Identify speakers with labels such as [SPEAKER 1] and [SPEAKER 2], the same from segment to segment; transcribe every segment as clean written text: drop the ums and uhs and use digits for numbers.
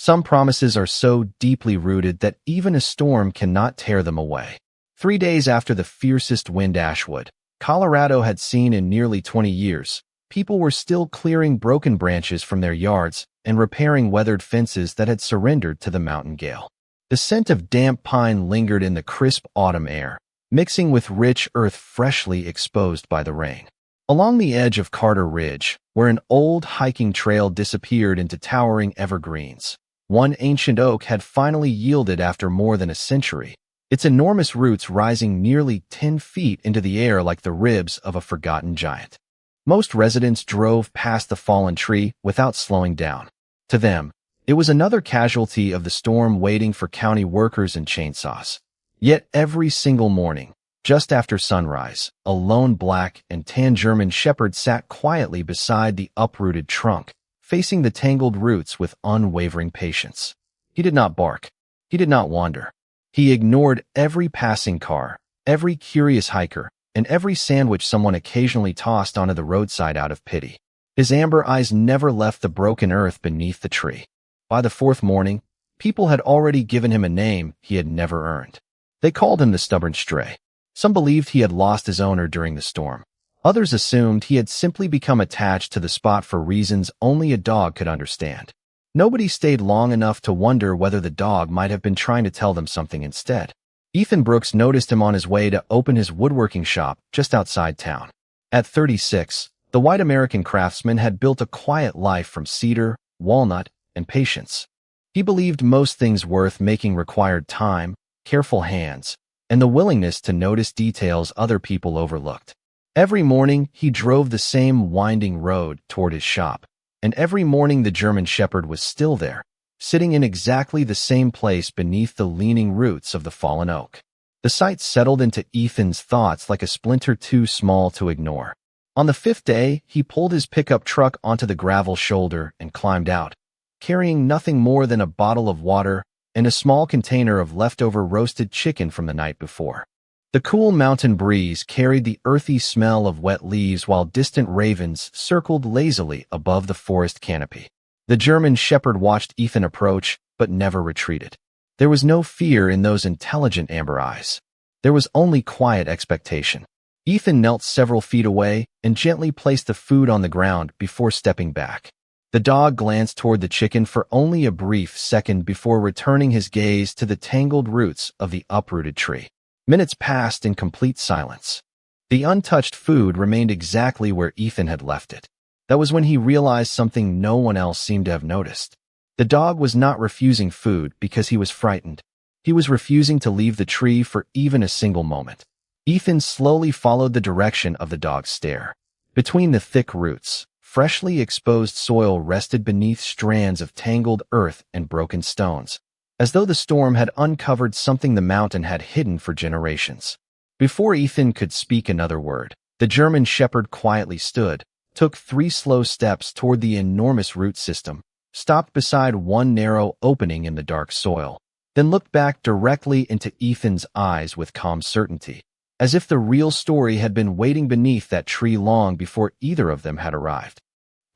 [SPEAKER 1] Some promises are so deeply rooted that even a storm cannot tear them away. 3 days after the fiercest wind Ashwood, Colorado had seen in nearly 20 years, people were still clearing broken branches from their yards and repairing weathered fences that had surrendered to the mountain gale. The scent of damp pine lingered in the crisp autumn air, mixing with rich earth freshly exposed by the rain. Along the edge of Carter Ridge, where an old hiking trail disappeared into towering evergreens, one ancient oak had finally yielded after more than a century, its enormous roots rising nearly 10 feet into the air like the ribs of a forgotten giant. Most residents drove past the fallen tree without slowing down. To them, it was another casualty of the storm waiting for county workers and chainsaws. Yet every single morning, just after sunrise, a lone black and tan German shepherd sat quietly beside the uprooted trunk, facing the tangled roots with unwavering patience. He did not bark. He did not wander. He ignored every passing car, every curious hiker, and every sandwich someone occasionally tossed onto the roadside out of pity. His amber eyes never left the broken earth beneath the tree. By the fourth morning, people had already given him a name he had never earned. They called him the stubborn stray. Some believed he had lost his owner during the storm. Others assumed he had simply become attached to the spot for reasons only a dog could understand. Nobody stayed long enough to wonder whether the dog might have been trying to tell them something instead. Ethan Brooks noticed him on his way to open his woodworking shop just outside town. At 36, the white American craftsman had built a quiet life from cedar, walnut, and patience. He believed most things worth making required time, careful hands, and the willingness to notice details other people overlooked. Every morning, he drove the same winding road toward his shop, and every morning the German shepherd was still there, sitting in exactly the same place beneath the leaning roots of the fallen oak. The sight settled into Ethan's thoughts like a splinter too small to ignore. On the fifth day, he pulled his pickup truck onto the gravel shoulder and climbed out, carrying nothing more than a bottle of water and a small container of leftover roasted chicken from the night before. The cool mountain breeze carried the earthy smell of wet leaves while distant ravens circled lazily above the forest canopy. The German shepherd watched Ethan approach, but never retreated. There was no fear in those intelligent amber eyes. There was only quiet expectation. Ethan knelt several feet away and gently placed the food on the ground before stepping back. The dog glanced toward the chicken for only a brief second before returning his gaze to the tangled roots of the uprooted tree. Minutes passed in complete silence. The untouched food remained exactly where Ethan had left it. That was when he realized something no one else seemed to have noticed. The dog was not refusing food because he was frightened. He was refusing to leave the tree for even a single moment. Ethan slowly followed the direction of the dog's stare. Between the thick roots, freshly exposed soil rested beneath strands of tangled earth and broken stones, as though the storm had uncovered something the mountain had hidden for generations. Before Ethan could speak another word, the German shepherd quietly stood, took 3 slow steps toward the enormous root system, stopped beside one narrow opening in the dark soil, then looked back directly into Ethan's eyes with calm certainty, as if the real story had been waiting beneath that tree long before either of them had arrived.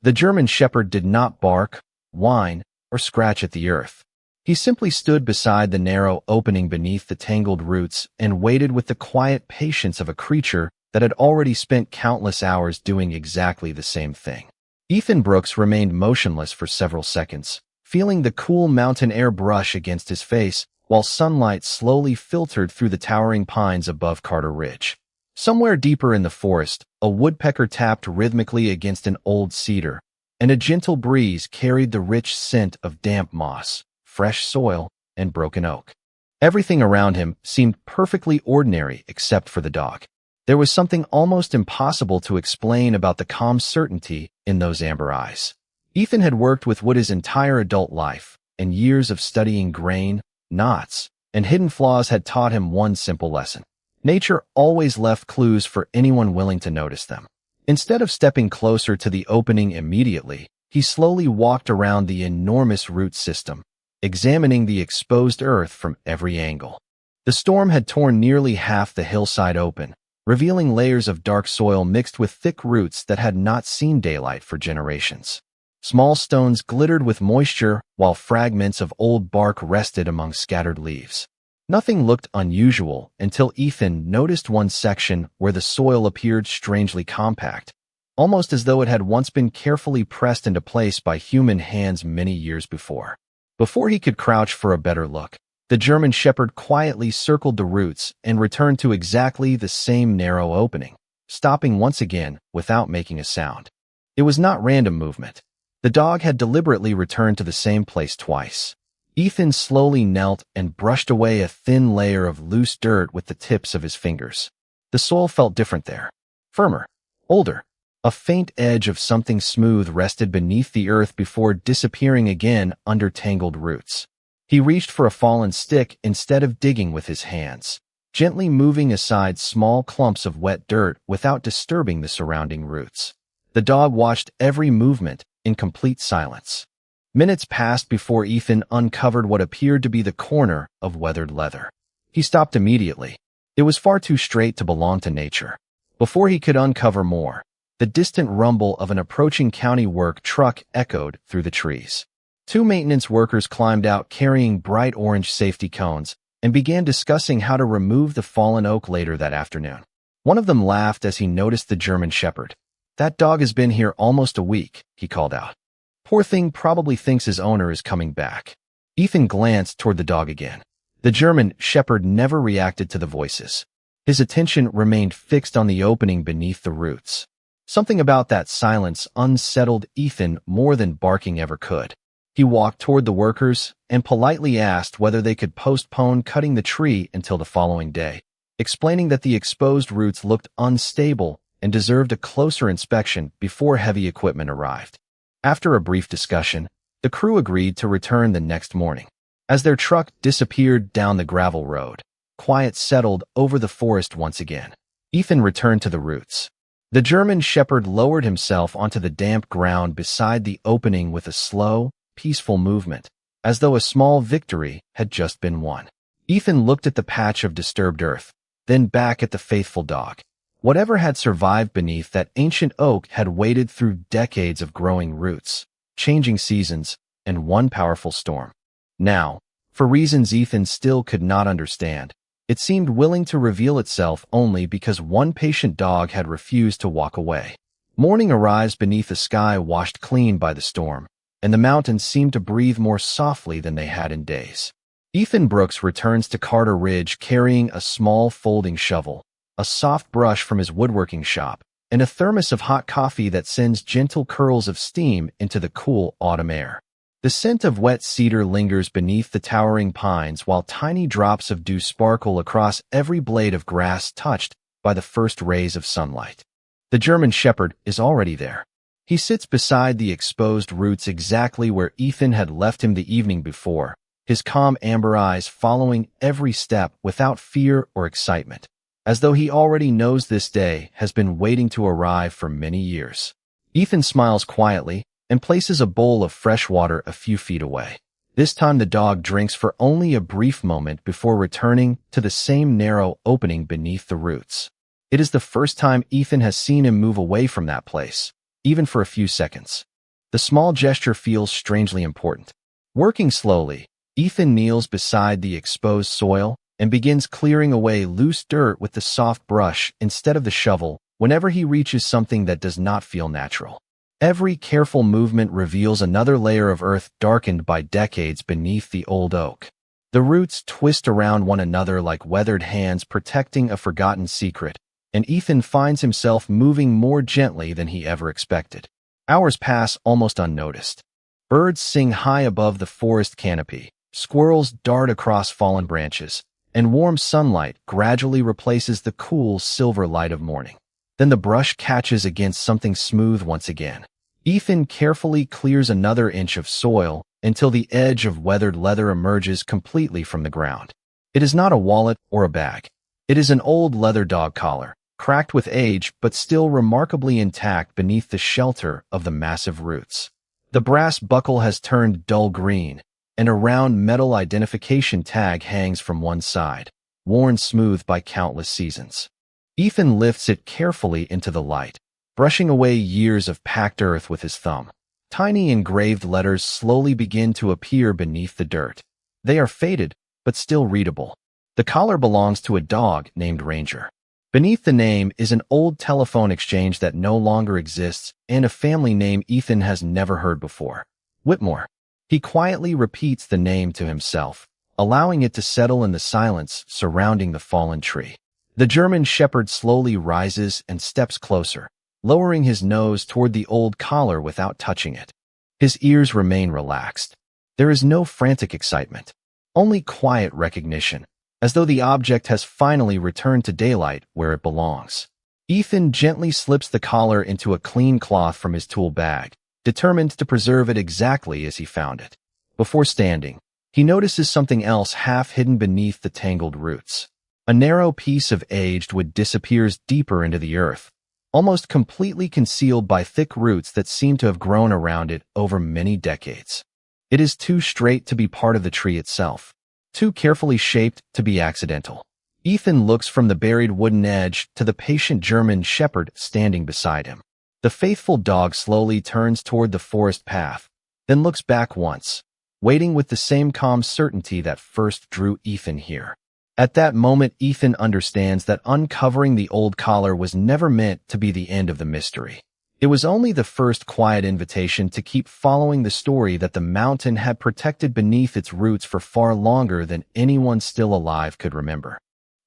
[SPEAKER 1] The German shepherd did not bark, whine, or scratch at the earth. He simply stood beside the narrow opening beneath the tangled roots and waited with the quiet patience of a creature that had already spent countless hours doing exactly the same thing. Ethan Brooks remained motionless for several seconds, feeling the cool mountain air brush against his face while sunlight slowly filtered through the towering pines above Carter Ridge. Somewhere deeper in the forest, a woodpecker tapped rhythmically against an old cedar, and a gentle breeze carried the rich scent of damp moss, fresh soil, and broken oak. Everything around him seemed perfectly ordinary except for the dog. There was something almost impossible to explain about the calm certainty in those amber eyes. Ethan had worked with wood his entire adult life, and years of studying grain, knots, and hidden flaws had taught him one simple lesson. Nature always left clues for anyone willing to notice them. Instead of stepping closer to the opening immediately, he slowly walked around the enormous root system, examining the exposed earth from every angle. The storm had torn nearly half the hillside open, revealing layers of dark soil mixed with thick roots that had not seen daylight for generations. Small stones glittered with moisture, while fragments of old bark rested among scattered leaves. Nothing looked unusual until Ethan noticed one section where the soil appeared strangely compact, almost as though it had once been carefully pressed into place by human hands many years before. Before he could crouch for a better look, the German Shepherd quietly circled the roots and returned to exactly the same narrow opening, stopping once again without making a sound. It was not random movement. The dog had deliberately returned to the same place twice. Ethan slowly knelt and brushed away a thin layer of loose dirt with the tips of his fingers. The soil felt different there. Firmer. Older. A faint edge of something smooth rested beneath the earth before disappearing again under tangled roots. He reached for a fallen stick instead of digging with his hands, gently moving aside small clumps of wet dirt without disturbing the surrounding roots. The dog watched every movement in complete silence. Minutes passed before Ethan uncovered what appeared to be the corner of weathered leather. He stopped immediately. It was far too straight to belong to nature. Before he could uncover more, the distant rumble of an approaching county work truck echoed through the trees. Two maintenance workers climbed out carrying bright orange safety cones and began discussing how to remove the fallen oak later that afternoon. One of them laughed as he noticed the German Shepherd. "That dog has been here almost a week," he called out. "Poor thing probably thinks his owner is coming back." Ethan glanced toward the dog again. The German Shepherd never reacted to the voices. His attention remained fixed on the opening beneath the roots. Something about that silence unsettled Ethan more than barking ever could. He walked toward the workers and politely asked whether they could postpone cutting the tree until the following day, explaining that the exposed roots looked unstable and deserved a closer inspection before heavy equipment arrived. After a brief discussion, the crew agreed to return the next morning. As their truck disappeared down the gravel road, quiet settled over the forest once again. Ethan returned to the roots. The German Shepherd lowered himself onto the damp ground beside the opening with a slow, peaceful movement, as though a small victory had just been won. Ethan looked at the patch of disturbed earth, then back at the faithful dog. Whatever had survived beneath that ancient oak had waded through decades of growing roots, changing seasons, and one powerful storm. Now, for reasons Ethan still could not understand, it seemed willing to reveal itself only because one patient dog had refused to walk away. Morning arrives beneath a sky washed clean by the storm, and the mountains seemed to breathe more softly than they had in days. Ethan Brooks returns to Carter Ridge carrying a small folding shovel, a soft brush from his woodworking shop, and a thermos of hot coffee that sends gentle curls of steam into the cool autumn air. The scent of wet cedar lingers beneath the towering pines while tiny drops of dew sparkle across every blade of grass touched by the first rays of sunlight. The German Shepherd is already there. He sits beside the exposed roots exactly where Ethan had left him the evening before, his calm amber eyes following every step without fear or excitement, as though he already knows this day has been waiting to arrive for many years. Ethan smiles quietly and places a bowl of fresh water a few feet away. This time the dog drinks for only a brief moment before returning to the same narrow opening beneath the roots. It is the first time Ethan has seen him move away from that place, even for a few seconds. The small gesture feels strangely important. Working slowly, Ethan kneels beside the exposed soil and begins clearing away loose dirt with the soft brush instead of the shovel whenever he reaches something that does not feel natural. Every careful movement reveals another layer of earth darkened by decades beneath the old oak. The roots twist around one another like weathered hands protecting a forgotten secret, and Ethan finds himself moving more gently than he ever expected. Hours pass almost unnoticed. Birds sing high above the forest canopy, squirrels dart across fallen branches, and warm sunlight gradually replaces the cool silver light of morning. Then the brush catches against something smooth once again. Ethan carefully clears another inch of soil until the edge of weathered leather emerges completely from the ground. It is not a wallet or a bag. It is an old leather dog collar, cracked with age but still remarkably intact beneath the shelter of the massive roots. The brass buckle has turned dull green, and a round metal identification tag hangs from one side, worn smooth by countless seasons. Ethan lifts it carefully into the light, brushing away years of packed earth with his thumb. Tiny engraved letters slowly begin to appear beneath the dirt. They are faded, but still readable. The collar belongs to a dog named Ranger. Beneath the name is an old telephone exchange that no longer exists and a family name Ethan has never heard before. Whitmore. He quietly repeats the name to himself, allowing it to settle in the silence surrounding the fallen tree. The German shepherd slowly rises and steps closer, lowering his nose toward the old collar without touching it. His ears remain relaxed. There is no frantic excitement, only quiet recognition, as though the object has finally returned to daylight where it belongs. Ethan gently slips the collar into a clean cloth from his tool bag, determined to preserve it exactly as he found it. Before standing, he notices something else half hidden beneath the tangled roots. A narrow piece of aged wood disappears deeper into the earth, almost completely concealed by thick roots that seem to have grown around it over many decades. It is too straight to be part of the tree itself, too carefully shaped to be accidental. Ethan looks from the buried wooden edge to the patient German shepherd standing beside him. The faithful dog slowly turns toward the forest path, then looks back once, waiting with the same calm certainty that first drew Ethan here. At that moment, Ethan understands that uncovering the old collar was never meant to be the end of the mystery. It was only the first quiet invitation to keep following the story that the mountain had protected beneath its roots for far longer than anyone still alive could remember.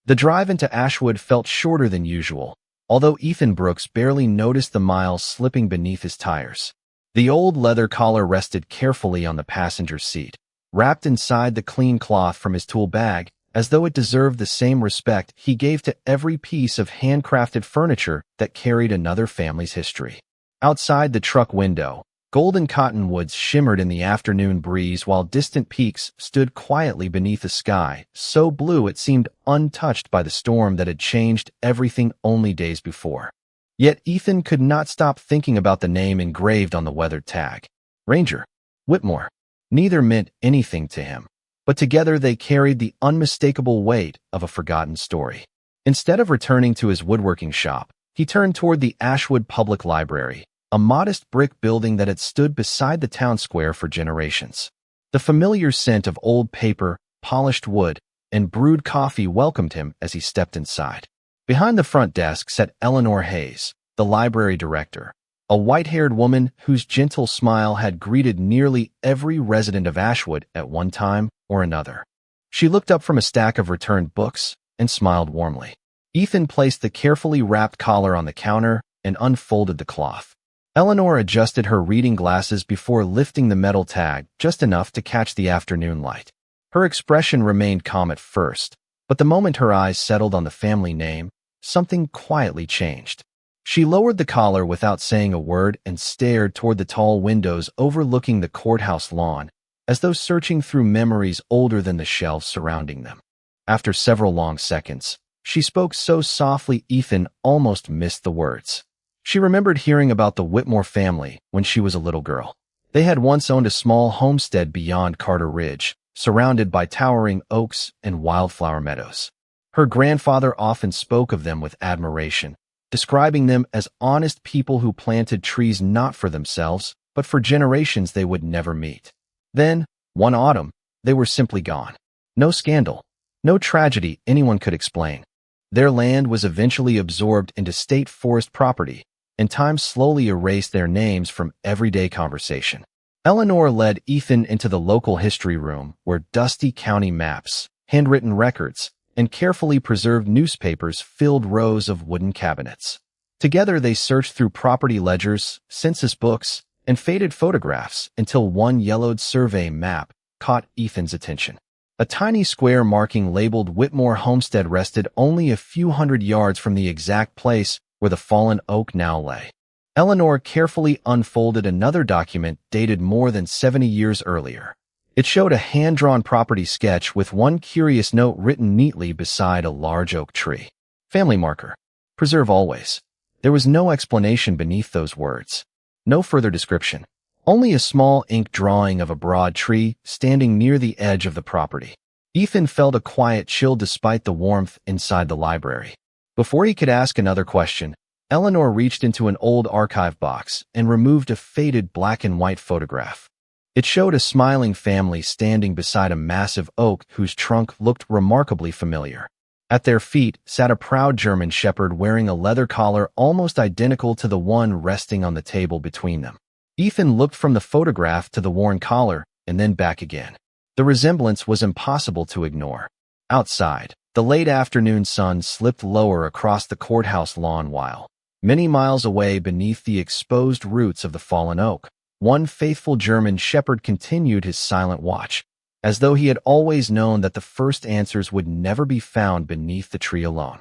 [SPEAKER 1] The drive into Ashwood felt shorter than usual, although Ethan Brooks barely noticed the miles slipping beneath his tires. The old leather collar rested carefully on the passenger seat, wrapped inside the clean cloth from his tool bag, as though it deserved the same respect he gave to every piece of handcrafted furniture that carried another family's history. Outside the truck window, golden cottonwoods shimmered in the afternoon breeze while distant peaks stood quietly beneath a sky so blue it seemed untouched by the storm that had changed everything only days before. Yet Ethan could not stop thinking about the name engraved on the weathered tag. Ranger. Whitmore. Neither meant anything to him, but together they carried the unmistakable weight of a forgotten story. Instead of returning to his woodworking shop, he turned toward the Ashwood Public Library, a modest brick building that had stood beside the town square for generations. The familiar scent of old paper, polished wood, and brewed coffee welcomed him as he stepped inside. Behind the front desk sat Eleanor Hayes, the library director, a white-haired woman whose gentle smile had greeted nearly every resident of Ashwood at one time or another. She looked up from a stack of returned books and smiled warmly. Ethan placed the carefully wrapped collar on the counter and unfolded the cloth. Eleanor adjusted her reading glasses before lifting the metal tag just enough to catch the afternoon light. Her expression remained calm at first, but the moment her eyes settled on the family name, something quietly changed. She lowered the collar without saying a word and stared toward the tall windows overlooking the courthouse lawn, as though searching through memories older than the shelves surrounding them. After several long seconds, she spoke so softly Ethan almost missed the words. She remembered hearing about the Whitmore family when she was a little girl. They had once owned a small homestead beyond Carter Ridge, surrounded by towering oaks and wildflower meadows. Her grandfather often spoke of them with admiration, describing them as honest people who planted trees not for themselves, but for generations they would never meet. Then, one autumn, they were simply gone. No scandal, no tragedy anyone could explain. Their land was eventually absorbed into state forest property, and time slowly erased their names from everyday conversation. Eleanor led Ethan into the local history room where dusty county maps, handwritten records, and carefully preserved newspapers filled rows of wooden cabinets. Together they searched through property ledgers, census books, and faded photographs until one yellowed survey map caught Ethan's attention. A tiny square marking labeled Whitmore Homestead rested only a few hundred yards from the exact place where the fallen oak now lay. Eleanor carefully unfolded another document dated more than 70 years earlier. It showed a hand-drawn property sketch with one curious note written neatly beside a large oak tree. Family marker. Preserve always. There was no explanation beneath those words. No further description. Only a small ink drawing of a broad tree standing near the edge of the property. Ethan felt a quiet chill despite the warmth inside the library. Before he could ask another question, Eleanor reached into an old archive box and removed a faded black and white photograph. It showed a smiling family standing beside a massive oak whose trunk looked remarkably familiar. At their feet sat a proud German shepherd wearing a leather collar almost identical to the one resting on the table between them. Ethan looked from the photograph to the worn collar and then back again. The resemblance was impossible to ignore. Outside, the late afternoon sun slipped lower across the courthouse lawn while, many miles away beneath the exposed roots of the fallen oak, one faithful German shepherd continued his silent watch, as though he had always known that the first answers would never be found beneath the tree alone.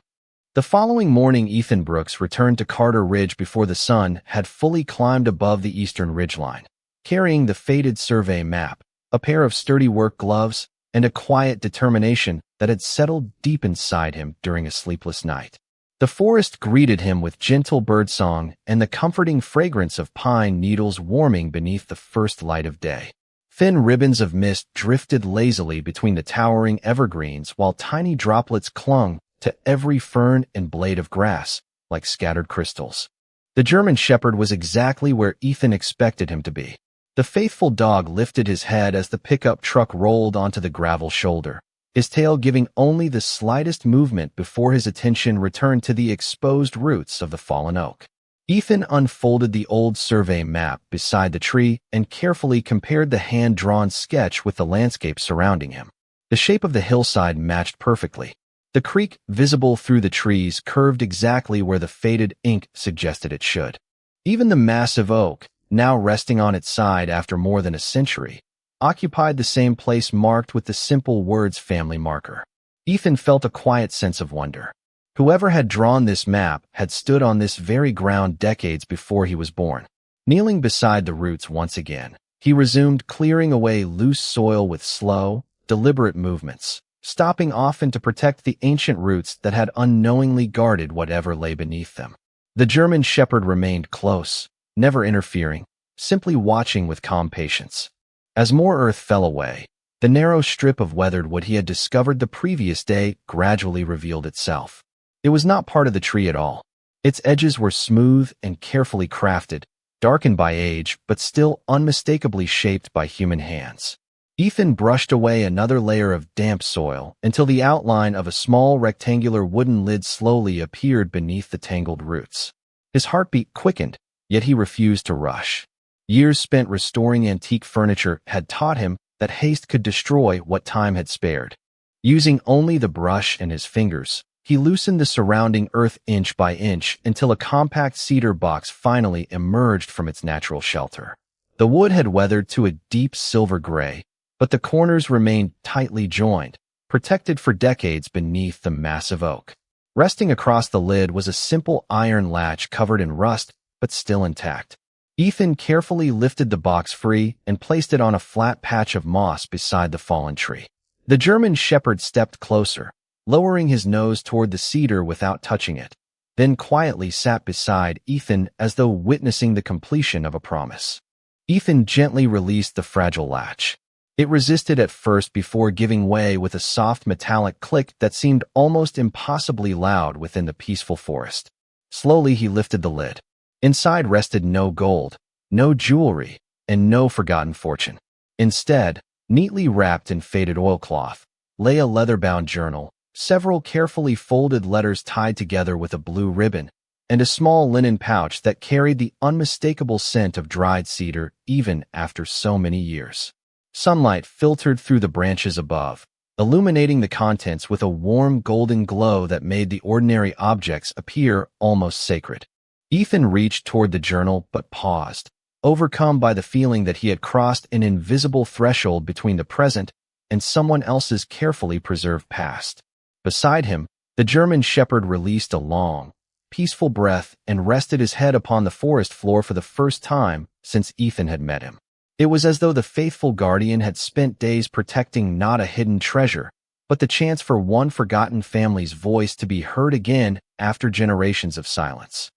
[SPEAKER 1] The following morning, Ethan Brooks returned to Carter Ridge before the sun had fully climbed above the eastern ridgeline, carrying the faded survey map, a pair of sturdy work gloves, and a quiet determination that had settled deep inside him during a sleepless night. The forest greeted him with gentle birdsong and the comforting fragrance of pine needles warming beneath the first light of day. Thin ribbons of mist drifted lazily between the towering evergreens while tiny droplets clung to every fern and blade of grass like scattered crystals. The German shepherd was exactly where Ethan expected him to be. The faithful dog lifted his head as the pickup truck rolled onto the gravel shoulder, his tail giving only the slightest movement before his attention returned to the exposed roots of the fallen oak. Ethan unfolded the old survey map beside the tree and carefully compared the hand-drawn sketch with the landscape surrounding him. The shape of the hillside matched perfectly. The creek, visible through the trees, curved exactly where the faded ink suggested it should. Even the massive oak, now resting on its side after more than a century, occupied the same place marked with the simple words family marker. Ethan felt a quiet sense of wonder. Whoever had drawn this map had stood on this very ground decades before he was born. Kneeling beside the roots once again, he resumed clearing away loose soil with slow, deliberate movements, stopping often to protect the ancient roots that had unknowingly guarded whatever lay beneath them. The German shepherd remained close, never interfering, simply watching with calm patience. As more earth fell away, the narrow strip of weathered wood he had discovered the previous day gradually revealed itself. It was not part of the tree at all. Its edges were smooth and carefully crafted, darkened by age, but still unmistakably shaped by human hands. Ethan brushed away another layer of damp soil until the outline of a small rectangular wooden lid slowly appeared beneath the tangled roots. His heartbeat quickened, yet he refused to rush. Years spent restoring antique furniture had taught him that haste could destroy what time had spared. Using only the brush and his fingers, he loosened the surrounding earth inch by inch until a compact cedar box finally emerged from its natural shelter. The wood had weathered to a deep silver gray, but the corners remained tightly joined, protected for decades beneath the massive oak. Resting across the lid was a simple iron latch covered in rust, but still intact. Ethan carefully lifted the box free and placed it on a flat patch of moss beside the fallen tree. The German shepherd stepped closer, lowering his nose toward the cedar without touching it, then quietly sat beside Ethan as though witnessing the completion of a promise. Ethan gently released the fragile latch. It resisted at first before giving way with a soft metallic click that seemed almost impossibly loud within the peaceful forest. Slowly he lifted the lid. Inside rested no gold, no jewelry, and no forgotten fortune. Instead, neatly wrapped in faded oilcloth, lay a leather-bound journal, several carefully folded letters tied together with a blue ribbon, and a small linen pouch that carried the unmistakable scent of dried cedar even after so many years. Sunlight filtered through the branches above, illuminating the contents with a warm golden glow that made the ordinary objects appear almost sacred. Ethan reached toward the journal but paused, overcome by the feeling that he had crossed an invisible threshold between the present and someone else's carefully preserved past. Beside him, the German shepherd released a long, peaceful breath and rested his head upon the forest floor for the first time since Ethan had met him. It was as though the faithful guardian had spent days protecting not a hidden treasure, but the chance for one forgotten family's voice to be heard again after generations of silence.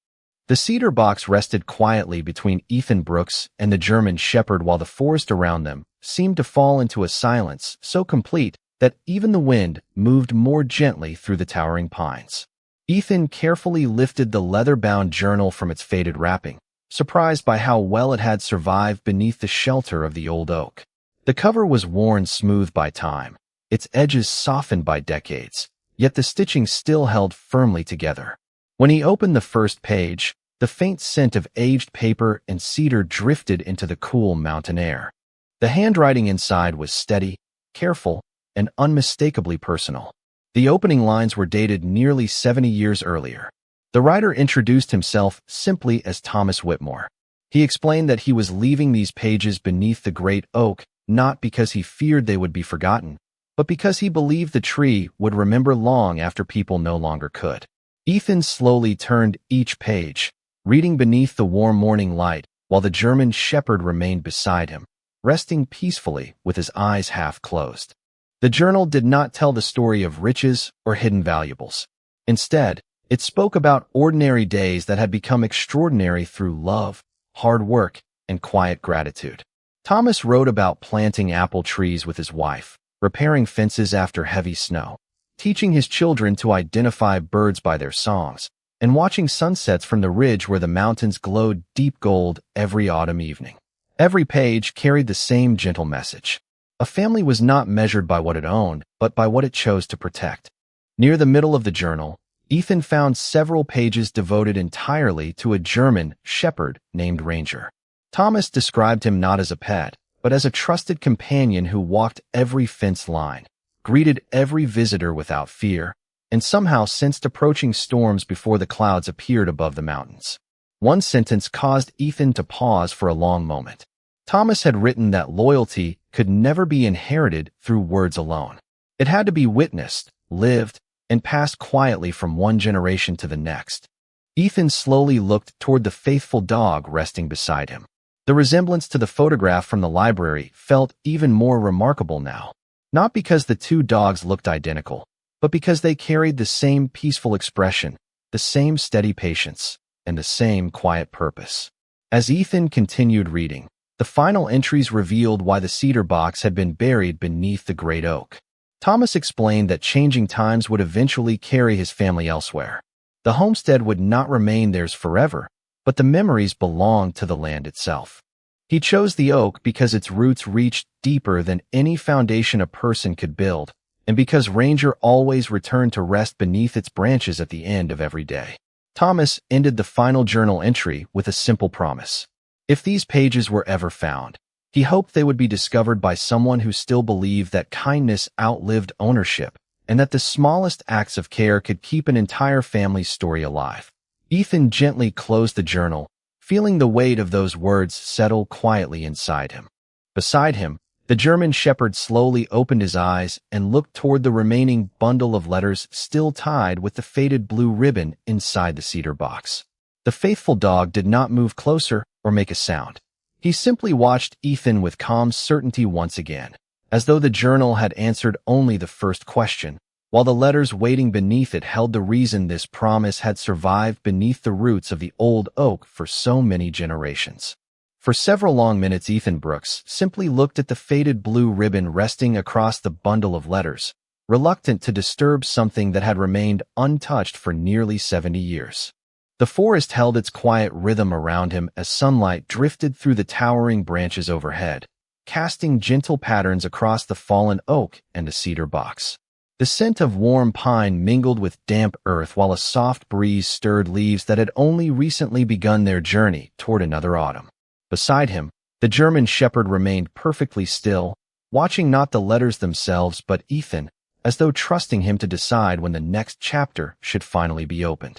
[SPEAKER 1] The cedar box rested quietly between Ethan Brooks and the German shepherd while the forest around them seemed to fall into a silence so complete that even the wind moved more gently through the towering pines. Ethan carefully lifted the leather-bound journal from its faded wrapping, surprised by how well it had survived beneath the shelter of the old oak. The cover was worn smooth by time, its edges softened by decades, yet the stitching still held firmly together. When he opened the first page, the faint scent of aged paper and cedar drifted into the cool mountain air. The handwriting inside was steady, careful, and unmistakably personal. The opening lines were dated nearly 70 years earlier. The writer introduced himself simply as Thomas Whitmore. He explained that he was leaving these pages beneath the great oak, not because he feared they would be forgotten, but because he believed the tree would remember long after people no longer could. Ethan slowly turned each page, reading beneath the warm morning light, while the German shepherd remained beside him, resting peacefully with his eyes half closed. The journal did not tell the story of riches or hidden valuables. Instead, it spoke about ordinary days that had become extraordinary through love, hard work, and quiet gratitude. Thomas wrote about planting apple trees with his wife, repairing fences after heavy snow, teaching his children to identify birds by their songs, and watching sunsets from the ridge where the mountains glowed deep gold every autumn evening. Every page carried the same gentle message. A family was not measured by what it owned, but by what it chose to protect. Near the middle of the journal, Ethan found several pages devoted entirely to a German shepherd named Ranger. Thomas described him not as a pet, but as a trusted companion who walked every fence line, greeted every visitor without fear, and somehow sensed approaching storms before the clouds appeared above the mountains. One sentence caused Ethan to pause for a long moment. Thomas had written that loyalty could never be inherited through words alone. It had to be witnessed, lived, and passed quietly from one generation to the next. Ethan slowly looked toward the faithful dog resting beside him. The resemblance to the photograph from the library felt even more remarkable now, not because the two dogs looked identical, but because they carried the same peaceful expression, the same steady patience, and the same quiet purpose. As Ethan continued reading, the final entries revealed why the cedar box had been buried beneath the great oak. Thomas explained that changing times would eventually carry his family elsewhere. The homestead would not remain theirs forever, but the memories belonged to the land itself. He chose the oak because its roots reached deeper than any foundation a person could build, and because Ranger always returned to rest beneath its branches at the end of every day. Thomas ended the final journal entry with a simple promise. If these pages were ever found, he hoped they would be discovered by someone who still believed that kindness outlived ownership, and that the smallest acts of care could keep an entire family's story alive. Ethan gently closed the journal, feeling the weight of those words settle quietly inside him. Beside him, the German shepherd slowly opened his eyes and looked toward the remaining bundle of letters still tied with the faded blue ribbon inside the cedar box. The faithful dog did not move closer or make a sound. He simply watched Ethan with calm certainty once again, as though the journal had answered only the first question, while the letters waiting beneath it held the reason this promise had survived beneath the roots of the old oak for so many generations. For several long minutes, Ethan Brooks simply looked at the faded blue ribbon resting across the bundle of letters, reluctant to disturb something that had remained untouched for nearly 70 years. The forest held its quiet rhythm around him as sunlight drifted through the towering branches overhead, casting gentle patterns across the fallen oak and the cedar box. The scent of warm pine mingled with damp earth while a soft breeze stirred leaves that had only recently begun their journey toward another autumn. Beside him, the German shepherd remained perfectly still, watching not the letters themselves but Ethan, as though trusting him to decide when the next chapter should finally be opened.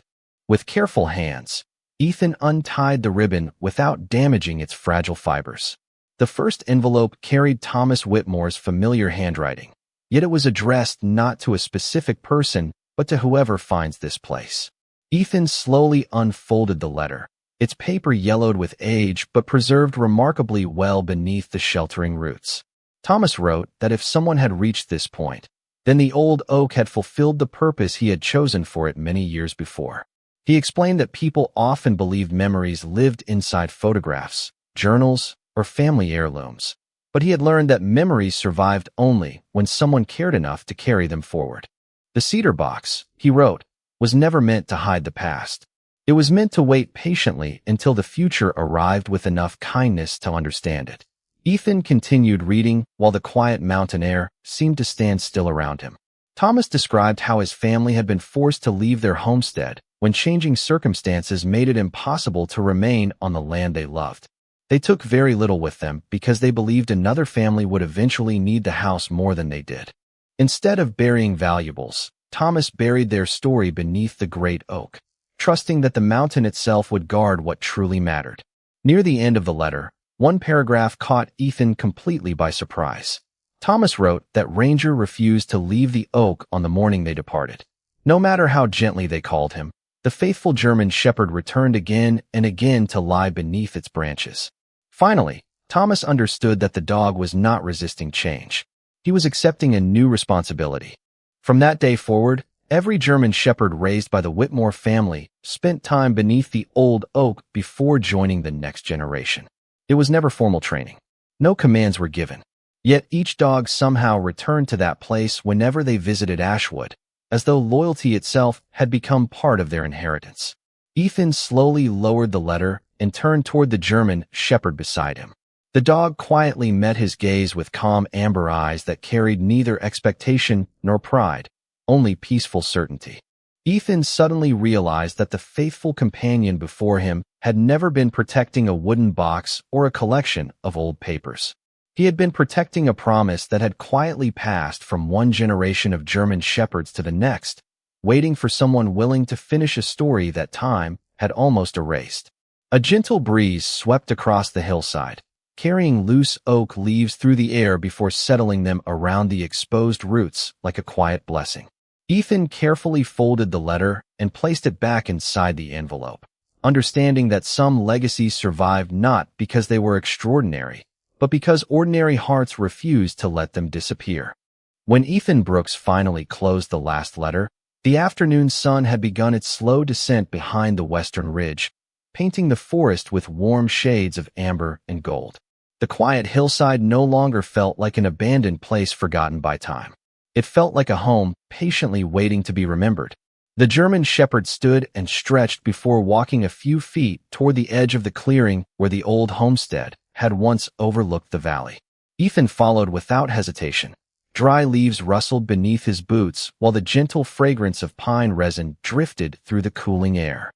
[SPEAKER 1] With careful hands, Ethan untied the ribbon without damaging its fragile fibers. The first envelope carried Thomas Whitmore's familiar handwriting, yet it was addressed not to a specific person, but to whoever finds this place. Ethan slowly unfolded the letter, its paper yellowed with age but preserved remarkably well beneath the sheltering roots. Thomas wrote that if someone had reached this point, then the old oak had fulfilled the purpose he had chosen for it many years before. He explained that people often believed memories lived inside photographs, journals, or family heirlooms, but he had learned that memories survived only when someone cared enough to carry them forward. The cedar box, he wrote, was never meant to hide the past. It was meant to wait patiently until the future arrived with enough kindness to understand it. Ethan continued reading while the quiet mountain air seemed to stand still around him. Thomas described how his family had been forced to leave their homestead when changing circumstances made it impossible to remain on the land they loved. They took very little with them because they believed another family would eventually need the house more than they did. Instead of burying valuables, Thomas buried their story beneath the great oak, trusting that the mountain itself would guard what truly mattered. Near the end of the letter, one paragraph caught Ethan completely by surprise. Thomas wrote that Ranger refused to leave the oak on the morning they departed. No matter how gently they called him, the faithful German shepherd returned again and again to lie beneath its branches. Finally, Thomas understood that the dog was not resisting change. He was accepting a new responsibility. From that day forward, every German shepherd raised by the Whitmore family spent time beneath the old oak before joining the next generation. It was never formal training. No commands were given. Yet each dog somehow returned to that place whenever they visited Ashwood, as though loyalty itself had become part of their inheritance. Ethan slowly lowered the letter and turned toward the German shepherd beside him. The dog quietly met his gaze with calm amber eyes that carried neither expectation nor pride, only peaceful certainty. Ethan suddenly realized that the faithful companion before him had never been protecting a wooden box or a collection of old papers. He had been protecting a promise that had quietly passed from one generation of German shepherds to the next, waiting for someone willing to finish a story that time had almost erased. A gentle breeze swept across the hillside, carrying loose oak leaves through the air before settling them around the exposed roots like a quiet blessing. Ethan carefully folded the letter and placed it back inside the envelope, understanding that some legacies survived not because they were extraordinary, but because ordinary hearts refused to let them disappear. When Ethan Brooks finally closed the last letter, the afternoon sun had begun its slow descent behind the western ridge, painting the forest with warm shades of amber and gold. The quiet hillside no longer felt like an abandoned place forgotten by time. It felt like a home patiently waiting to be remembered. The German shepherd stood and stretched before walking a few feet toward the edge of the clearing where the old homestead had once overlooked the valley. Ethan followed without hesitation. Dry leaves rustled beneath his boots while the gentle fragrance of pine resin drifted through the cooling air.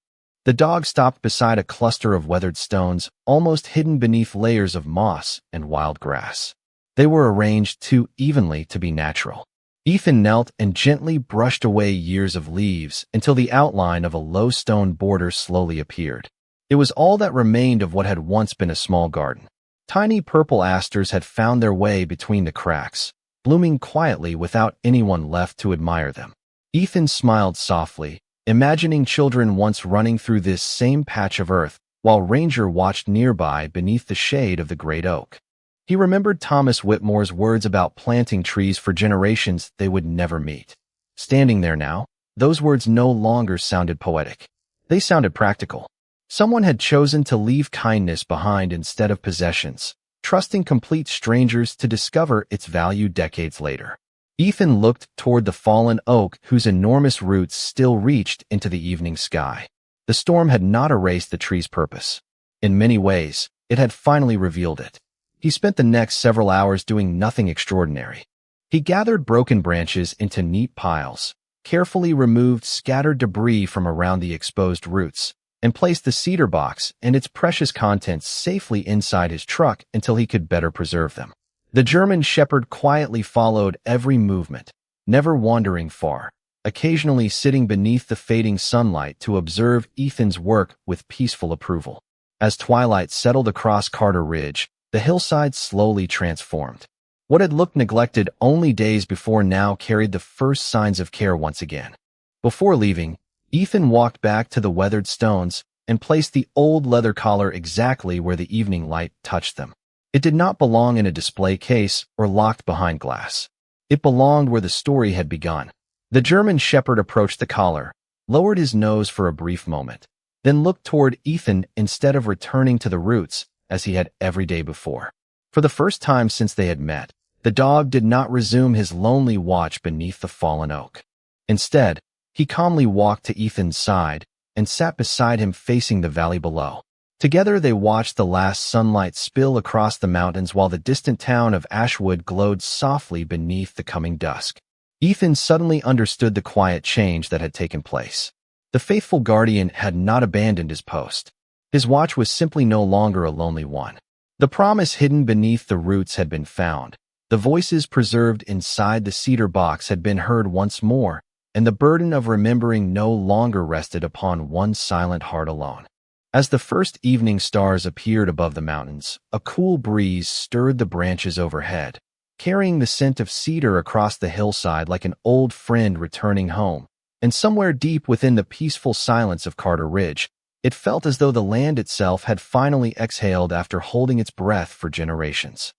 [SPEAKER 1] The dog stopped beside a cluster of weathered stones, almost hidden beneath layers of moss and wild grass. They were arranged too evenly to be natural. Ethan knelt and gently brushed away years of leaves until the outline of a low stone border slowly appeared. It was all that remained of what had once been a small garden. Tiny purple asters had found their way between the cracks, blooming quietly without anyone left to admire them. Ethan smiled softly, imagining children once running through this same patch of earth, while Ranger watched nearby beneath the shade of the great oak. He remembered Thomas Whitmore's words about planting trees for generations they would never meet. Standing there now, those words no longer sounded poetic. They sounded practical. Someone had chosen to leave kindness behind instead of possessions, trusting complete strangers to discover its value decades later. Ethan looked toward the fallen oak whose enormous roots still reached into the evening sky. The storm had not erased the tree's purpose. In many ways, it had finally revealed it. He spent the next several hours doing nothing extraordinary. He gathered broken branches into neat piles, carefully removed scattered debris from around the exposed roots, and placed the cedar box and its precious contents safely inside his truck until he could better preserve them. The German shepherd quietly followed every movement, never wandering far, occasionally sitting beneath the fading sunlight to observe Ethan's work with peaceful approval. As twilight settled across Carter Ridge, the hillside slowly transformed. What had looked neglected only days before now carried the first signs of care once again. Before leaving, Ethan walked back to the weathered stones and placed the old leather collar exactly where the evening light touched them. It did not belong in a display case or locked behind glass. It belonged where the story had begun. The German shepherd approached the collar, lowered his nose for a brief moment, then looked toward Ethan instead of returning to the roots as he had every day before. For the first time since they had met, the dog did not resume his lonely watch beneath the fallen oak. Instead, He calmly walked to Ethan's side and sat beside him facing the valley below. Together they watched the last sunlight spill across the mountains while the distant town of Ashwood glowed softly beneath the coming dusk. Ethan suddenly understood the quiet change that had taken place. The faithful guardian had not abandoned his post. His watch was simply no longer a lonely one. The promise hidden beneath the roots had been found. The voices preserved inside the cedar box had been heard once more, and the burden of remembering no longer rested upon one silent heart alone. As the first evening stars appeared above the mountains, a cool breeze stirred the branches overhead, carrying the scent of cedar across the hillside like an old friend returning home. And somewhere deep within the peaceful silence of Carter Ridge, it felt as though the land itself had finally exhaled after holding its breath for generations.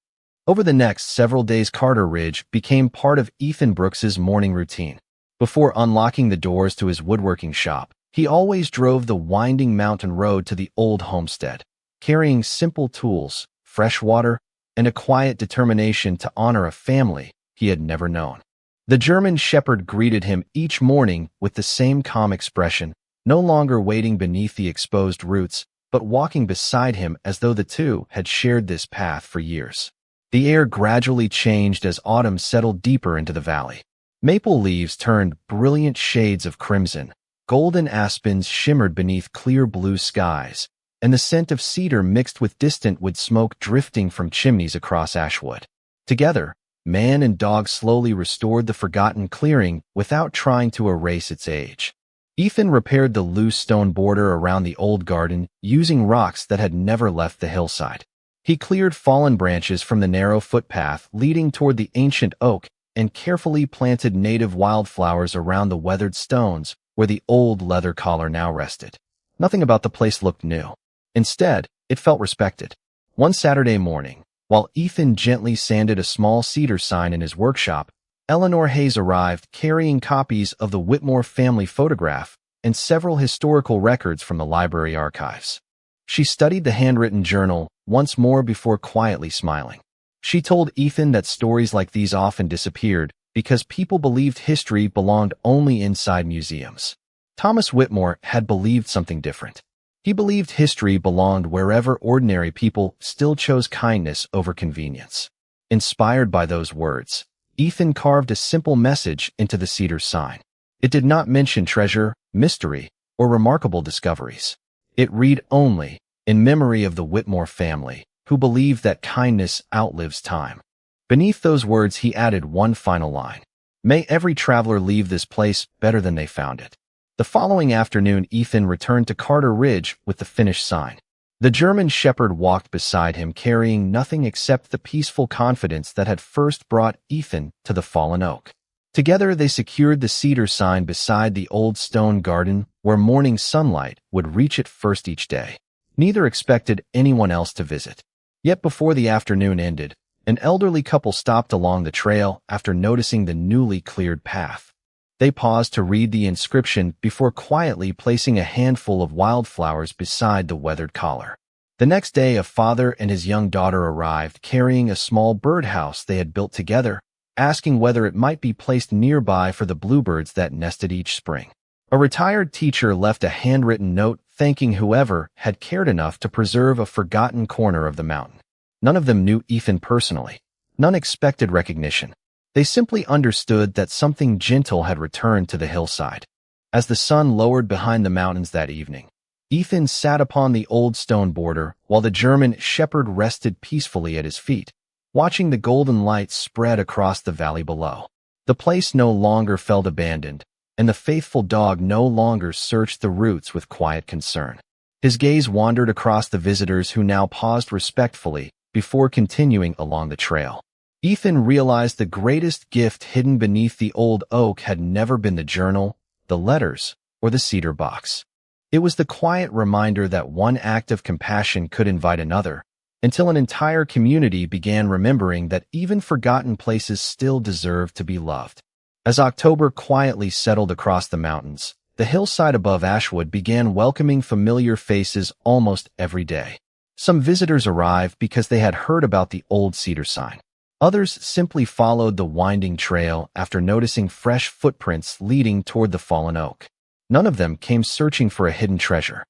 [SPEAKER 1] Over the next several days, Carter Ridge became part of Ethan Brooks's morning routine. Before unlocking the doors to his woodworking shop, he always drove the winding mountain road to the old homestead, carrying simple tools, fresh water, and a quiet determination to honor a family he had never known. The German shepherd greeted him each morning with the same calm expression, no longer waiting beneath the exposed roots, but walking beside him as though the two had shared this path for years. The air gradually changed as autumn settled deeper into the valley. Maple leaves turned brilliant shades of crimson, golden aspens shimmered beneath clear blue skies, and the scent of cedar mixed with distant wood smoke drifting from chimneys across Ashwood. Together, man and dog slowly restored the forgotten clearing without trying to erase its age. Ethan repaired the loose stone border around the old garden, using rocks that had never left the hillside. He cleared fallen branches from the narrow footpath leading toward the ancient oak and carefully planted native wildflowers around the weathered stones where the old leather collar now rested. Nothing about the place looked new. Instead, it felt respected. One Saturday morning, while Ethan gently sanded a small cedar sign in his workshop, Eleanor Hayes arrived carrying copies of the Whitmore family photograph and several historical records from the library archives. She studied the handwritten journal once more before quietly smiling. She told Ethan that stories like these often disappeared because people believed history belonged only inside museums. Thomas Whitmore had believed something different. He believed history belonged wherever ordinary people still chose kindness over convenience. Inspired by those words, Ethan carved a simple message into the cedar sign. It did not mention treasure, mystery, or remarkable discoveries. It read only, "In memory of the Whitmore family, who believe that kindness outlives time." Beneath those words he added one final line: "May every traveler leave this place better than they found it." The following afternoon Ethan returned to Carter Ridge with the finished sign. The German shepherd walked beside him carrying nothing except the peaceful confidence that had first brought Ethan to the fallen oak. Together they secured the cedar sign beside the old stone garden where morning sunlight would reach it first each day. Neither expected anyone else to visit. Yet before the afternoon ended, an elderly couple stopped along the trail after noticing the newly cleared path. They paused to read the inscription before quietly placing a handful of wildflowers beside the weathered collar. The next day, a father and his young daughter arrived carrying a small birdhouse they had built together, asking whether it might be placed nearby for the bluebirds that nested each spring. A retired teacher left a handwritten note thanking whoever had cared enough to preserve a forgotten corner of the mountain. None of them knew Ethan personally. None expected recognition. They simply understood that something gentle had returned to the hillside. As the sun lowered behind the mountains that evening, Ethan sat upon the old stone border while the German shepherd rested peacefully at his feet, watching the golden light spread across the valley below. The place no longer felt abandoned, and the faithful dog no longer searched the roots with quiet concern. His gaze wandered across the visitors who now paused respectfully before continuing along the trail. Ethan realized the greatest gift hidden beneath the old oak had never been the journal, the letters, or the cedar box. It was the quiet reminder that one act of compassion could invite another, until an entire community began remembering that even forgotten places still deserve to be loved. As October quietly settled across the mountains, the hillside above Ashwood began welcoming familiar faces almost every day. Some visitors arrived because they had heard about the old cedar sign. Others simply followed the winding trail after noticing fresh footprints leading toward the fallen oak. None of them came searching for a hidden treasure.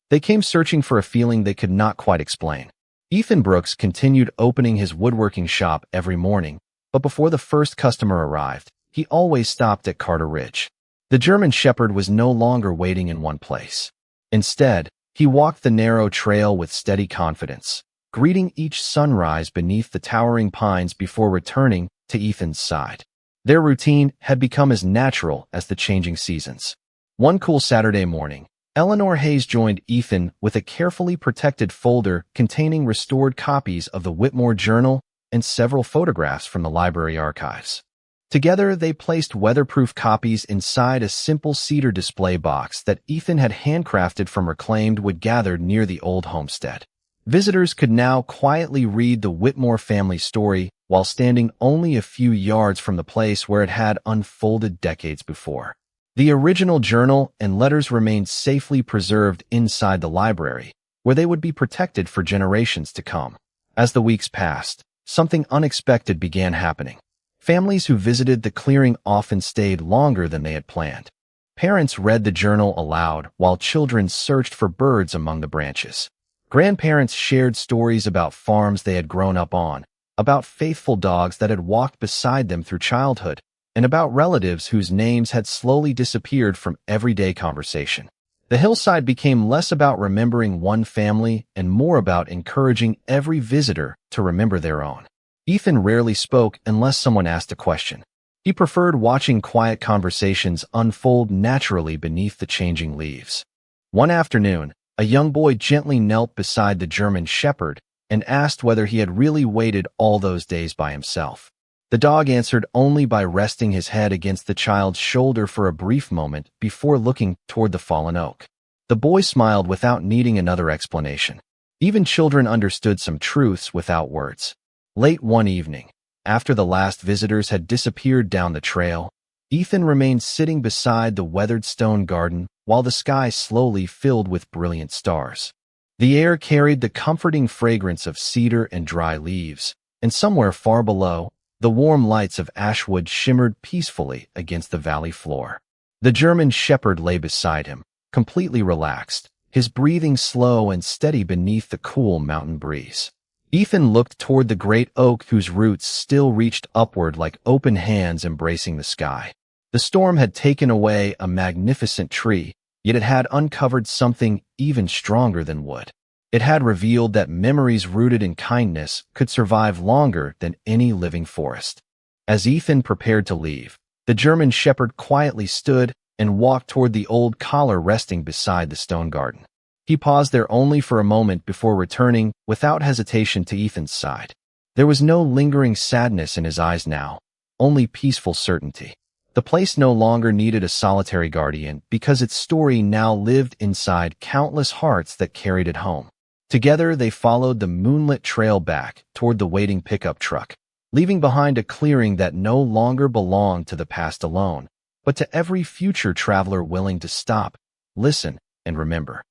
[SPEAKER 1] They came searching for a feeling they could not quite explain. Ethan Brooks continued opening his woodworking shop every morning, but before the first customer arrived, he always stopped at Carter Ridge. The German Shepherd was no longer waiting in one place. Instead, he walked the narrow trail with steady confidence, greeting each sunrise beneath the towering pines before returning to Ethan's side. Their routine had become as natural as the changing seasons. One cool Saturday morning, Eleanor Hayes joined Ethan with a carefully protected folder containing restored copies of the Whitmore Journal and several photographs from the library archives. Together, they placed weatherproof copies inside a simple cedar display box that Ethan had handcrafted from reclaimed wood gathered near the old homestead. Visitors could now quietly read the Whitmore family story while standing only a few yards from the place where it had unfolded decades before. The original journal and letters remained safely preserved inside the library, where they would be protected for generations to come. As the weeks passed, something unexpected began happening. Families who visited the clearing often stayed longer than they had planned. Parents read the journal aloud while children searched for birds among the branches. Grandparents shared stories about farms they had grown up on, about faithful dogs that had walked beside them through childhood, and about relatives whose names had slowly disappeared from everyday conversation. The hillside became less about remembering one family and more about encouraging every visitor to remember their own. Ethan rarely spoke unless someone asked a question. He preferred watching quiet conversations unfold naturally beneath the changing leaves. One afternoon, a young boy gently knelt beside the German Shepherd and asked whether he had really waited all those days by himself. The dog answered only by resting his head against the child's shoulder for a brief moment before looking toward the fallen oak. The boy smiled without needing another explanation. Even children understood some truths without words. Late one evening, after the last visitors had disappeared down the trail, Ethan remained sitting beside the weathered stone garden while the sky slowly filled with brilliant stars. The air carried the comforting fragrance of cedar and dry leaves, and somewhere far below, the warm lights of Ashwood shimmered peacefully against the valley floor. The German Shepherd lay beside him, completely relaxed, his breathing slow and steady beneath the cool mountain breeze. Ethan looked toward the great oak whose roots still reached upward like open hands embracing the sky. The storm had taken away a magnificent tree, yet it had uncovered something even stronger than wood. It had revealed that memories rooted in kindness could survive longer than any living forest. As Ethan prepared to leave, the German Shepherd quietly stood and walked toward the old collar resting beside the stone garden. He paused there only for a moment before returning without hesitation to Ethan's side. There was no lingering sadness in his eyes now, only peaceful certainty. The place no longer needed a solitary guardian because its story now lived inside countless hearts that carried it home. Together, they followed the moonlit trail back toward the waiting pickup truck, leaving behind a clearing that no longer belonged to the past alone, but to every future traveler willing to stop, listen, and remember.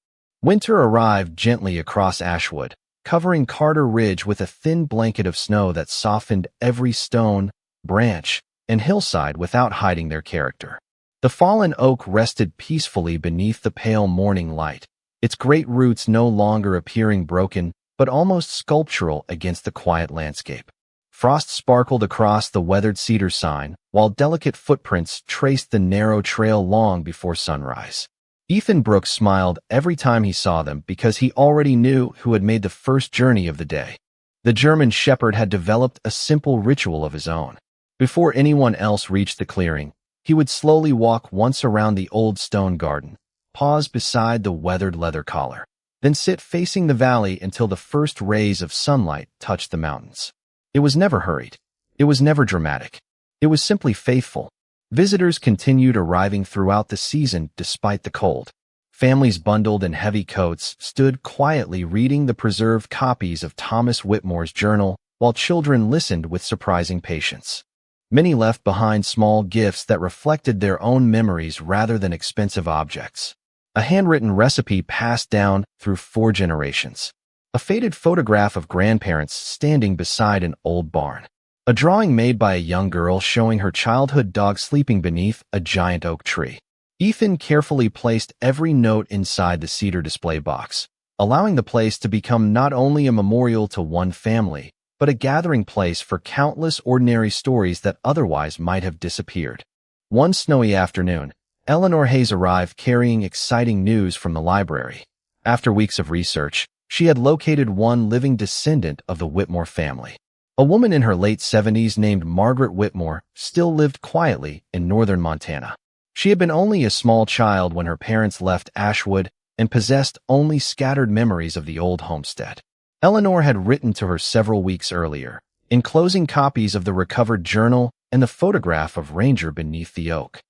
[SPEAKER 1] Winter arrived gently across Ashwood, covering Carter Ridge with a thin blanket of snow that softened every stone, branch, and hillside without hiding their character. The fallen oak rested peacefully beneath the pale morning light, its great roots no longer appearing broken, but almost sculptural against the quiet landscape. Frost sparkled across the weathered cedar sign, while delicate footprints traced the narrow trail long before sunrise. Ethan Brooks smiled every time he saw them because he already knew who had made the first journey of the day. The German Shepherd had developed a simple ritual of his own. Before anyone else reached the clearing, he would slowly walk once around the old stone garden, pause beside the weathered leather collar, then sit facing the valley until the first rays of sunlight touched the mountains. It was never hurried. It was never dramatic. It was simply faithful. Visitors continued arriving throughout the season despite the cold. Families bundled in heavy coats stood quietly reading the preserved copies of Thomas Whitmore's journal, while children listened with surprising patience. Many left behind small gifts that reflected their own memories rather than expensive objects. A handwritten recipe passed down through 4 generations. A faded photograph of grandparents standing beside an old barn. A drawing made by a young girl showing her childhood dog sleeping beneath a giant oak tree. Ethan carefully placed every note inside the cedar display box, allowing the place to become not only a memorial to one family, but a gathering place for countless ordinary stories that otherwise might have disappeared. One snowy afternoon, Eleanor Hayes arrived carrying exciting news from the library. After weeks of research, she had located one living descendant of the Whitmore family. A woman in her late 70s named Margaret Whitmore still lived quietly in northern Montana. She had been only a small child when her parents left Ashwood and possessed only scattered memories of the old homestead. Eleanor had written to her several weeks earlier, enclosing copies of the recovered journal and the photograph of Ranger beneath the oak.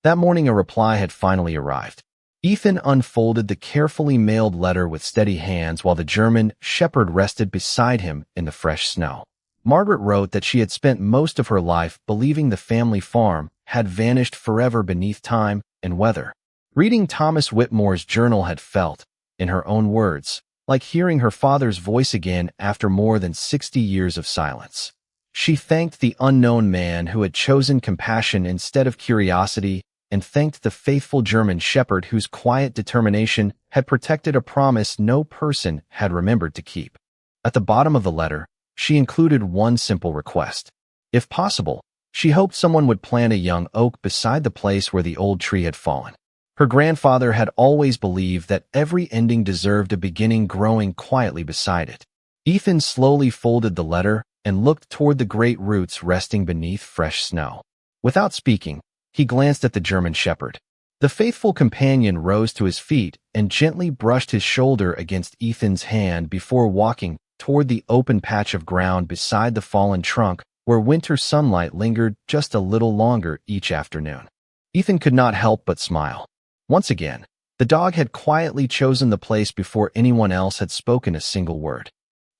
[SPEAKER 1] That morning a reply had finally arrived. Ethan unfolded the carefully mailed letter with steady hands while the German shepherd rested beside him in the fresh snow. Margaret wrote that she had spent most of her life believing the family farm had vanished forever beneath time and weather. Reading Thomas Whitmore's journal had felt, in her own words, like hearing her father's voice again after more than 60 years of silence. She thanked the unknown man who had chosen compassion instead of curiosity, and thanked the faithful German shepherd whose quiet determination had protected a promise no person had remembered to keep. At the bottom of the letter, she included one simple request. If possible, she hoped someone would plant a young oak beside the place where the old tree had fallen. Her grandfather had always believed that every ending deserved a beginning growing quietly beside it. Ethan slowly folded the letter and looked toward the great roots resting beneath fresh snow. Without speaking, he glanced at the German shepherd. The faithful companion rose to his feet and gently brushed his shoulder against Ethan's hand before walking toward the open patch of ground beside the fallen trunk where winter sunlight lingered just a little longer each afternoon. Ethan could not help but smile. Once again, the dog had quietly chosen the place before anyone else had spoken a single word.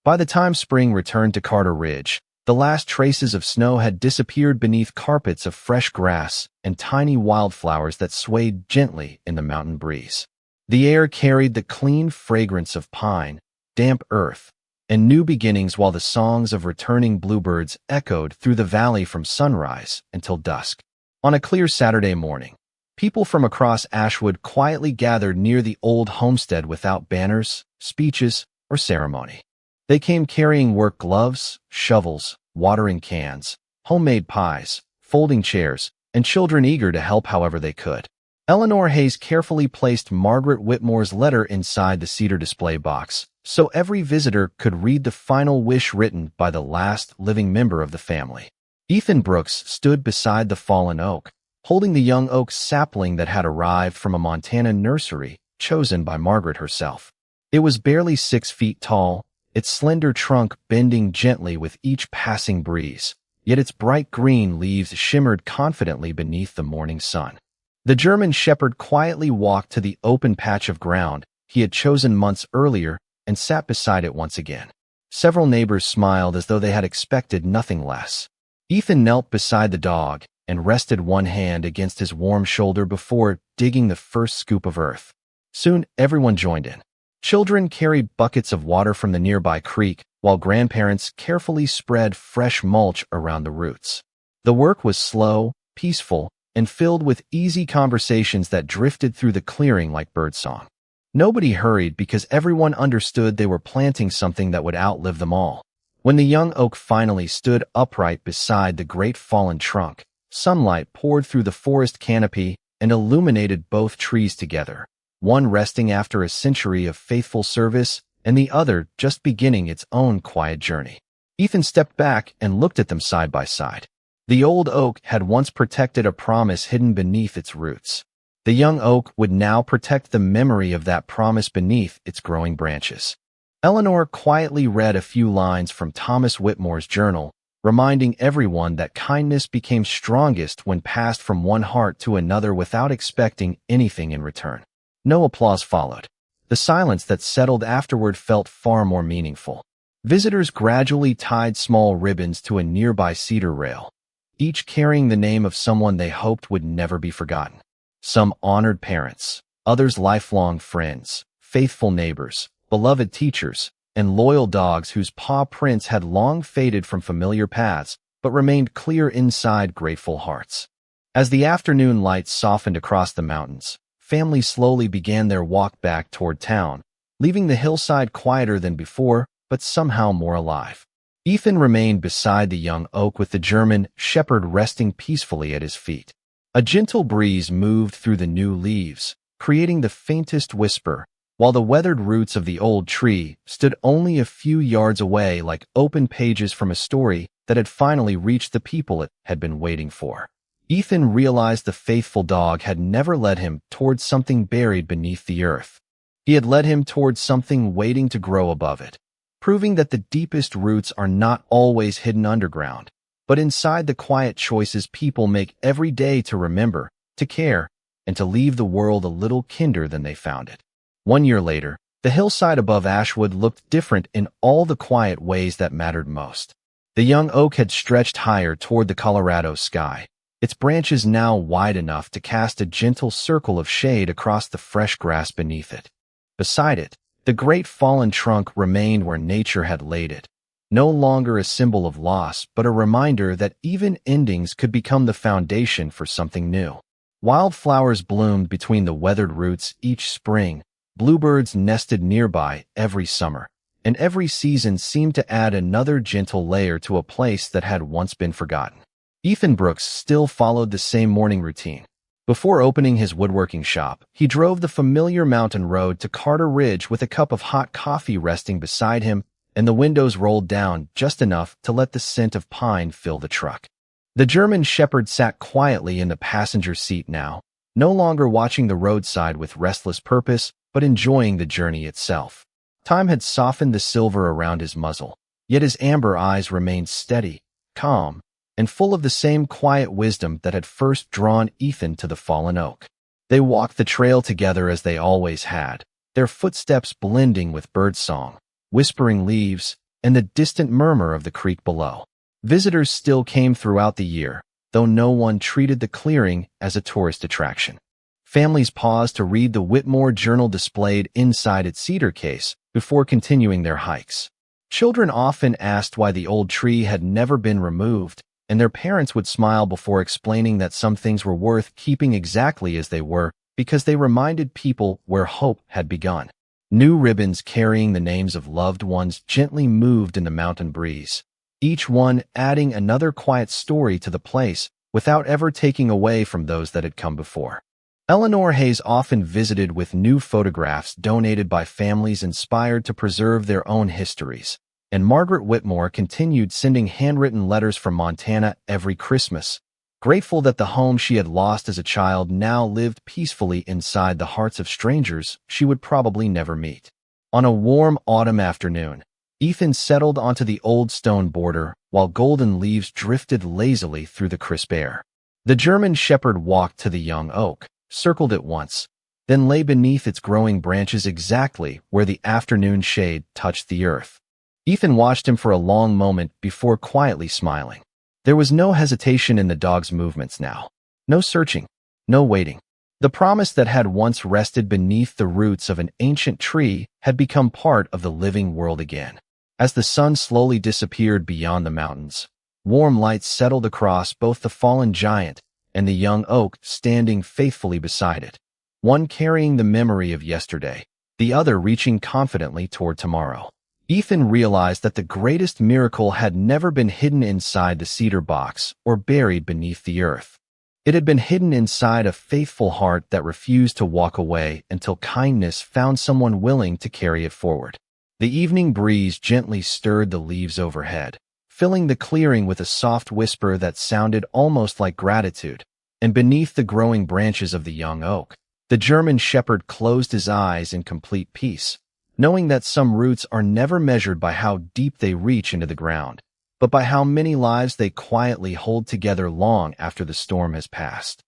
[SPEAKER 1] By the time spring returned to Carter Ridge, the last traces of snow had disappeared beneath carpets of fresh grass and tiny wildflowers that swayed gently in the mountain breeze. The air carried the clean fragrance of pine, damp earth, and new beginnings while the songs of returning bluebirds echoed through the valley from sunrise until dusk. On a clear Saturday morning, people from across Ashwood quietly gathered near the old homestead without banners, speeches, or ceremony. They came carrying work gloves, shovels, watering cans, homemade pies, folding chairs, and children eager to help however they could. Eleanor Hayes carefully placed Margaret Whitmore's letter inside the cedar display box, so every visitor could read the final wish written by the last living member of the family. Ethan Brooks stood beside the fallen oak, holding the young oak sapling that had arrived from a Montana nursery chosen by Margaret herself. It was barely 6 feet tall, its slender trunk bending gently with each passing breeze, yet its bright green leaves shimmered confidently beneath the morning sun. The German shepherd quietly walked to the open patch of ground he had chosen months earlier and sat beside it once again. Several neighbors smiled as though they had expected nothing less. Ethan knelt beside the dog and rested one hand against his warm shoulder before digging the first scoop of earth. Soon, everyone joined in. Children carried buckets of water from the nearby creek, while grandparents carefully spread fresh mulch around the roots. The work was slow, peaceful, and filled with easy conversations that drifted through the clearing like birdsong. Nobody hurried because everyone understood they were planting something that would outlive them all. When the young oak finally stood upright beside the great fallen trunk, sunlight poured through the forest canopy and illuminated both trees together, one resting after a century of faithful service and the other just beginning its own quiet journey. Ethan stepped back and looked at them side by side. The old oak had once protected a promise hidden beneath its roots. The young oak would now protect the memory of that promise beneath its growing branches. Eleanor quietly read a few lines from Thomas Whitmore's journal, reminding everyone that kindness became strongest when passed from one heart to another without expecting anything in return. No applause followed. The silence that settled afterward felt far more meaningful. Visitors gradually tied small ribbons to a nearby cedar rail, each carrying the name of someone they hoped would never be forgotten. Some honored parents, others lifelong friends, faithful neighbors, beloved teachers, and loyal dogs whose paw prints had long faded from familiar paths, but remained clear inside grateful hearts. As the afternoon light softened across the mountains, families slowly began their walk back toward town, leaving the hillside quieter than before, but somehow more alive. Ethan remained beside the young oak with the German shepherd resting peacefully at his feet. A gentle breeze moved through the new leaves, creating the faintest whisper, while the weathered roots of the old tree stood only a few yards away like open pages from a story that had finally reached the people it had been waiting for. Ethan realized the faithful dog had never led him towards something buried beneath the earth. He had led him towards something waiting to grow above it, proving that the deepest roots are not always hidden underground, but inside the quiet choices people make every day to remember, to care, and to leave the world a little kinder than they found it. 1 year later, the hillside above Ashwood looked different in all the quiet ways that mattered most. The young oak had stretched higher toward the Colorado sky, its branches now wide enough to cast a gentle circle of shade across the fresh grass beneath it. Beside it, the great fallen trunk remained where nature had laid it, no longer a symbol of loss, but a reminder that even endings could become the foundation for something new. Wildflowers bloomed between the weathered roots each spring, bluebirds nested nearby every summer, and every season seemed to add another gentle layer to a place that had once been forgotten. Ethan Brooks still followed the same morning routine. Before opening his woodworking shop, he drove the familiar mountain road to Carter Ridge with a cup of hot coffee resting beside him, and the windows rolled down just enough to let the scent of pine fill the truck. The German shepherd sat quietly in the passenger seat now, no longer watching the roadside with restless purpose, but enjoying the journey itself. Time had softened the silver around his muzzle, yet his amber eyes remained steady, calm, and full of the same quiet wisdom that had first drawn Ethan to the fallen oak. They walked the trail together as they always had, their footsteps blending with birdsong, whispering leaves, and the distant murmur of the creek below. Visitors still came throughout the year, though no one treated the clearing as a tourist attraction. Families paused to read the Whitmore Journal displayed inside its cedar case before continuing their hikes. Children often asked why the old tree had never been removed, and their parents would smile before explaining that some things were worth keeping exactly as they were because they reminded people where hope had begun. New ribbons carrying the names of loved ones gently moved in the mountain breeze, each one adding another quiet story to the place without ever taking away from those that had come before. Eleanor Hayes often visited with new photographs donated by families inspired to preserve their own histories, and Margaret Whitmore continued sending handwritten letters from Montana every Christmas, grateful that the home she had lost as a child now lived peacefully inside the hearts of strangers she would probably never meet. On a warm autumn afternoon, Ethan settled onto the old stone border while golden leaves drifted lazily through the crisp air. The German shepherd walked to the young oak, circled it once, then lay beneath its growing branches exactly where the afternoon shade touched the earth. Ethan watched him for a long moment before quietly smiling. There was no hesitation in the dog's movements now. No searching, no waiting. The promise that had once rested beneath the roots of an ancient tree had become part of the living world again. As the sun slowly disappeared beyond the mountains, warm light settled across both the fallen giant and the young oak standing faithfully beside it, one carrying the memory of yesterday, the other reaching confidently toward tomorrow. Ethan realized that the greatest miracle had never been hidden inside the cedar box or buried beneath the earth. It had been hidden inside a faithful heart that refused to walk away until kindness found someone willing to carry it forward. The evening breeze gently stirred the leaves overhead, filling the clearing with a soft whisper that sounded almost like gratitude, and beneath the growing branches of the young oak, the German shepherd closed his eyes in complete peace, knowing that some roots are never measured by how deep they reach into the ground, but by how many lives they quietly hold together long after the storm has passed.